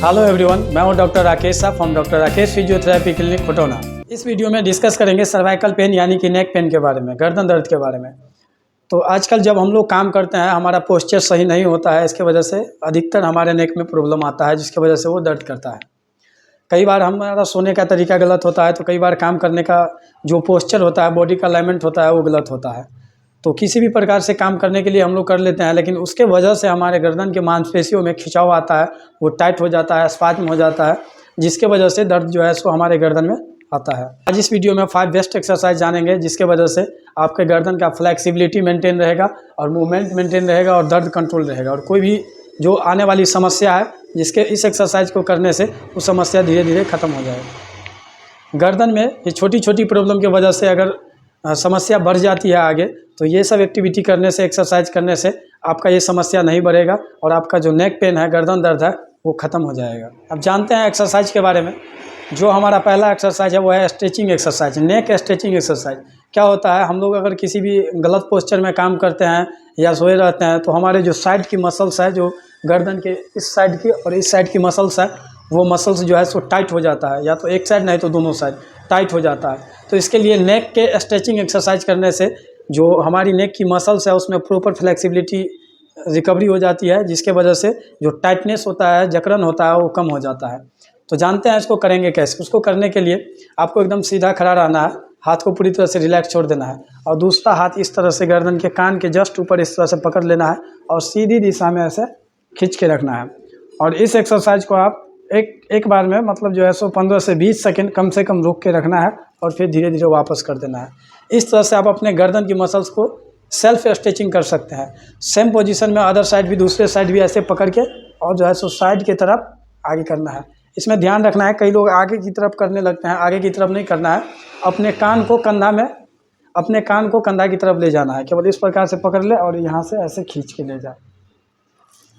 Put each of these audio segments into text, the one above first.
Hello everyone, मैं हूं doctor Rakesh साहब from doctor Rakesh physiotherapy clinic Khutauna. इस वीडियो में डिस्कस करेंगे सर्वाइकल पेन यानी कि नेक पेन के बारे में, गर्दन दर्द के बारे में। तो आजकल जब हम लोग काम करते हैं हमारा पोस्चर सही नहीं होता है, इसके वजह से अधिकतर हमारे नेक में प्रॉब्लम आता है, जिसकी वजह से वो दर्द करता है। कई बार हमारा सोने का तरीका गलत होता है, तो कई बार काम करने का जो पोस्चर होता है, बॉडी का अलाइनमेंट होता है, वो गलत होता है। तो किसी भी प्रकार से काम करने के लिए हम लोग कर लेते हैं, लेकिन उसके वजह से हमारे गर्दन के मांसपेशियों में खिंचाव आता है, वो टाइट हो जाता है, स्पाज्म हो जाता है, जिसके वजह से दर्द जो है सो हमारे गर्दन में आता है। आज इस वीडियो में 5 बेस्ट एक्सरसाइज जानेंगे, जिसके वजह से आपके गर्दन का फ्लेक्सिबिलिटी मेंटेन रहेगा और मूवमेंट मेंटेन रहेगा और दर्द कंट्रोल रहेगा। और कोई भी जो आने वाली समस्या है, जिसके इस एक्सरसाइज को करने से वो समस्या धीरे धीरे ख़त्म हो जाएगी। गर्दन में ये छोटी छोटी प्रॉब्लम की वजह से अगर समस्या बढ़ जाती है आगे, तो ये सब एक्टिविटी करने से, एक्सरसाइज करने से आपका ये समस्या नहीं बढ़ेगा और आपका जो नेक पेन है, गर्दन दर्द है, वो ख़त्म हो जाएगा। अब जानते हैं एक्सरसाइज के बारे में। जो हमारा पहला एक्सरसाइज है वो है स्ट्रेचिंग एक्सरसाइज, नेक स्ट्रेचिंग एक्सरसाइज। क्या होता है, हम लोग अगर किसी भी गलत पोस्चर में काम करते हैं या सोए रहते हैं, तो हमारे जो साइड की मसल्स है, जो गर्दन के इस साइड की और इस साइड की मसल्स है, वो मसल्स जो है सो टाइट हो जाता है, या तो एक साइड नहीं तो दोनों साइड टाइट हो जाता है। तो इसके लिए नेक के स्ट्रेचिंग एक्सरसाइज करने से जो हमारी नेक की मसल्स है उसमें प्रॉपर फ्लेक्सिबिलिटी रिकवरी हो जाती है, जिसके वजह से जो टाइटनेस होता है, जकड़न होता है, वो कम हो जाता है। तो जानते हैं इसको करेंगे कैसे। उसको करने के लिए आपको एकदम सीधा खड़ा रहना है, हाथ को पूरी तरह से रिलैक्स छोड़ देना है और दूसरा हाथ इस तरह से गर्दन के कान के जस्ट ऊपर इस तरह से पकड़ लेना है और सीधी दिशा में ऐसे खींच के रखना है। और इस एक्सरसाइज को आप एक बार में मतलब जो है सो 15 से 20 सेकंड कम से कम रोक के रखना है और फिर धीरे धीरे वापस कर देना है। इस तरह से आप अपने गर्दन की मसल्स को सेल्फ स्ट्रेचिंग कर सकते हैं। सेम पोजीशन में अदर साइड भी, दूसरे साइड भी ऐसे पकड़ के और जो है सो साइड की तरफ आगे करना है। इसमें ध्यान रखना है, कई लोग आगे की तरफ करने लगते हैं, आगे की तरफ नहीं करना है। अपने कान को कंधा की तरफ ले जाना है, केवल इस प्रकार से पकड़ ले और यहाँ से ऐसे खींच के ले जाए।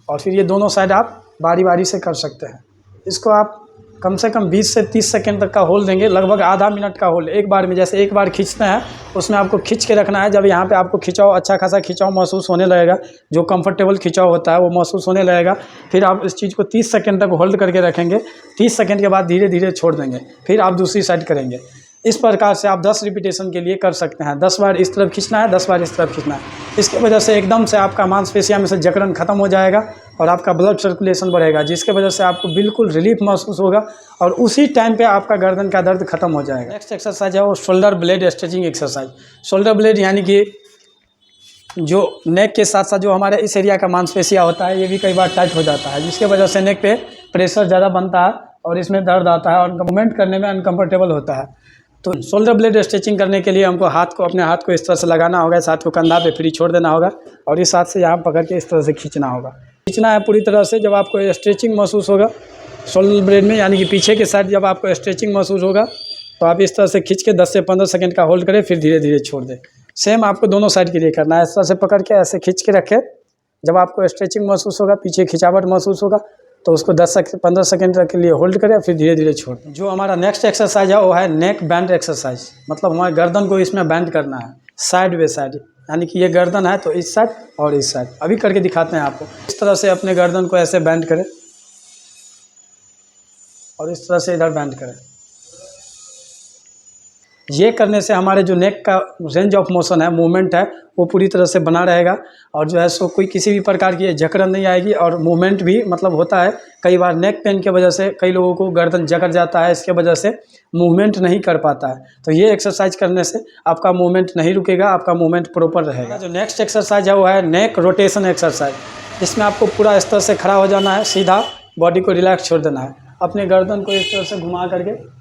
और फिर ये दोनों साइड आप बारी बारी से कर सकते हैं। इसको आप कम से कम 20 से 30 सेकंड तक का होल्ड देंगे, लगभग आधा मिनट का होल्ड एक बार में। जैसे एक बार खींचते हैं उसमें आपको खींच के रखना है। जब यहाँ पे आपको खिंचाव, अच्छा खासा खिंचाव महसूस होने लगेगा, जो कंफर्टेबल खिंचाव होता है वो महसूस होने लगेगा, फिर आप इस चीज़ को 30 सेकंड तक होल्ड करके रखेंगे। 30 सेकंड के बाद धीरे धीरे छोड़ देंगे, फिर आप दूसरी साइड करेंगे। इस प्रकार से आप 10 रिपीटेशन के लिए कर सकते हैं। 10 बार इस तरफ खींचना है, 10 बार इस तरफ खींचना है। इसकी वजह से एकदम से आपका मांसपेशियों में से जकड़न खत्म हो जाएगा और आपका ब्लड सर्कुलेशन बढ़ेगा, जिसके वजह से आपको बिल्कुल रिलीफ महसूस होगा और उसी टाइम पे आपका गर्दन का दर्द खत्म हो जाएगा। नेक्स्ट एक्सरसाइज है वो shoulder blade stretching exercise. Shoulder blade यानी कि जो नेक के साथ साथ जो हमारे इस एरिया का मांसपेशियाँ होता है, ये भी कई बार टाइट हो जाता है, जिसके वजह से नेक पे प्रेशर ज़्यादा बनता है और इसमें दर्द आता है और मूवमेंट करने में अनकम्फर्टेबल होता है। तो शोल्डर ब्लेड स्ट्रेचिंग करने के लिए हमको अपने हाथ को इस तरह से लगाना होगा, इस हाथ को कंधा पे फ्री छोड़ देना होगा और इस हाथ से यहाँ पकड़ के इस तरह से खींचना होगा। खींचना है पूरी तरह से। जब आपको स्ट्रेचिंग महसूस होगा शोल्डर ब्लेड में, यानी कि पीछे के साइड जब आपको स्ट्रेचिंग महसूस होगा, तो आप इस तरह से खींच के 10 से 15 सेकंड का होल्ड करें, फिर धीरे धीरे छोड़ दें। सेम आपको दोनों साइड के लिए करना है। इस तरह से पकड़ के ऐसे खींच के रखें। जब आपको स्ट्रेचिंग महसूस होगा, पीछे खिंचावट महसूस होगा, तो उसको 10 से 15 सेकंड के लिए होल्ड करें, फिर धीरे धीरे छोड़ दें। जो हमारा नेक्स्ट एक्सरसाइज है वो है नेक बैंड एक्सरसाइज। मतलब हमारे गर्दन को इसमें बैंड करना है साइड बाय साइड, यानी कि ये गर्दन है तो इस साइड और इस साइड। अभी करके दिखाते हैं आपको। इस तरह से अपने गर्दन को ऐसे बैंड करें और इस तरह से इधर बैंड करें। ये करने से हमारे जो नेक का रेंज ऑफ मोशन है, मूवमेंट है, वो पूरी तरह से बना रहेगा और जो है सो कोई किसी भी प्रकार की जकड़न नहीं आएगी और मूवमेंट भी मतलब होता है। कई बार नेक पेन की वजह से कई लोगों को गर्दन जकड़ जाता है, इसके वजह से मूवमेंट नहीं कर पाता है। तो ये एक्सरसाइज करने से आपका मूवमेंट नहीं रुकेगा, आपका मूवमेंट प्रॉपर रहेगा। जो नेक्स्ट एक्सरसाइज है वो है नेक रोटेशन एक्सरसाइज। इसमें आपको पूरा इस तरह से खड़ा हो जाना है, सीधा बॉडी को रिलैक्स छोड़ देना है। अपने गर्दन को इस तरह से घुमा करके,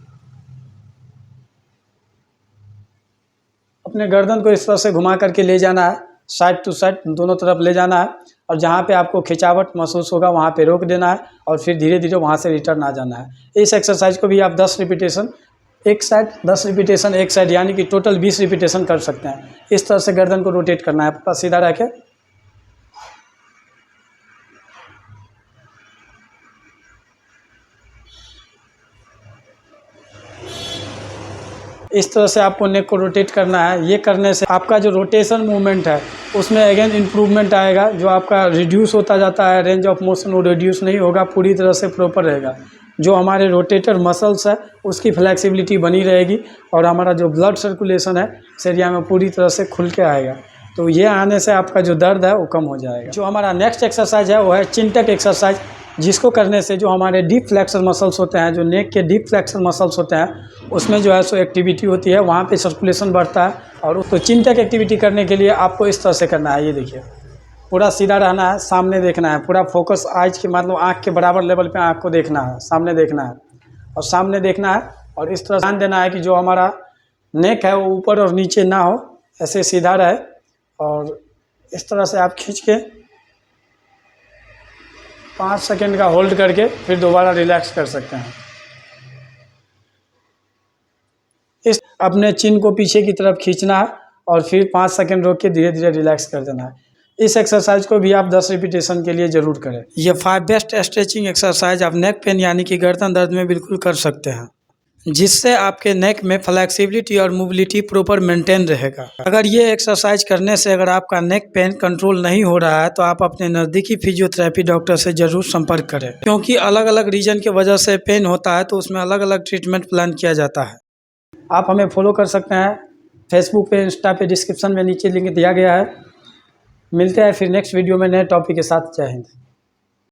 अपने गर्दन को इस तरह से घुमा करके ले जाना है, साइड टू साइड दोनों तरफ ले जाना है और जहाँ पे आपको खिंचावट महसूस होगा वहाँ पे रोक देना है और फिर धीरे धीरे वहाँ से रिटर्न आ जाना है। इस एक्सरसाइज को भी आप 10 रिपीटेशन एक साइड, 10 रिपीटेशन एक साइड, यानी कि टोटल 20 रिपीटेशन कर सकते हैं। इस तरह से गर्दन को रोटेट करना है, पूरा सीधा रखें। इस तरह से आपको नेक को रोटेट करना है। ये करने से आपका जो रोटेशन मूवमेंट है उसमें अगेन इम्प्रूवमेंट आएगा। जो आपका रिड्यूस होता जाता है रेंज ऑफ मोशन, वो रिड्यूस नहीं होगा, पूरी तरह से प्रॉपर रहेगा। जो हमारे रोटेटर मसल्स है उसकी फ्लेक्सिबिलिटी बनी रहेगी और हमारा जो ब्लड सर्कुलेशन है इस एरिया में पूरी तरह से खुल के आएगा। तो ये आने से आपका जो दर्द है वो कम हो जाएगा। जो हमारा नेक्स्ट एक्सरसाइज है वो है चिन टक एक्सरसाइज, जिसको करने से जो हमारे डीप फ्लेक्सर मसल्स होते हैं, जो नेक के डीप फ्लेक्सर मसल्स होते हैं, उसमें जो है सो एक्टिविटी होती है, वहाँ पे सर्कुलेशन बढ़ता है। और उसको चिन टक एक्टिविटी करने के लिए आपको इस तरह से करना है। ये देखिए, पूरा सीधा रहना है, सामने देखना है, पूरा फोकस आइज के मतलब आँख के बराबर लेवल पे आँख को देखना है, सामने देखना है और सामने देखना है। और इस तरह ध्यान देना है कि जो हमारा नेक है वो ऊपर और नीचे ना हो, ऐसे सीधा रहे। और इस तरह से आप खींच के 5 सेकंड का होल्ड करके फिर दोबारा रिलैक्स कर सकते हैं। इस अपने चिन को पीछे की तरफ खींचना है और फिर 5 सेकंड रोक के धीरे धीरे रिलैक्स कर देना है। इस एक्सरसाइज को भी आप 10 रिपीटेशन के लिए ज़रूर करें। ये 5 बेस्ट स्ट्रेचिंग एक्सरसाइज आप नेक पेन यानी कि गर्दन दर्द में बिल्कुल कर सकते हैं, जिससे आपके नेक में फ्लेक्सिबिलिटी और मोबिलिटी प्रॉपर मेंटेन रहेगा। अगर ये एक्सरसाइज करने से अगर आपका नेक पेन कंट्रोल नहीं हो रहा है तो आप अपने नज़दीकी फिजियोथेरेपी डॉक्टर से ज़रूर संपर्क करें, क्योंकि अलग अलग रीजन की वजह से पेन होता है तो उसमें अलग अलग ट्रीटमेंट प्लान किया जाता है। आप हमें फॉलो कर सकते हैं फेसबुक पे, इंस्टा पे, डिस्क्रिप्शन में नीचे लिंक दिया गया है। मिलते हैं फिर नेक्स्ट वीडियो में नए टॉपिक के साथ। जय हिंद।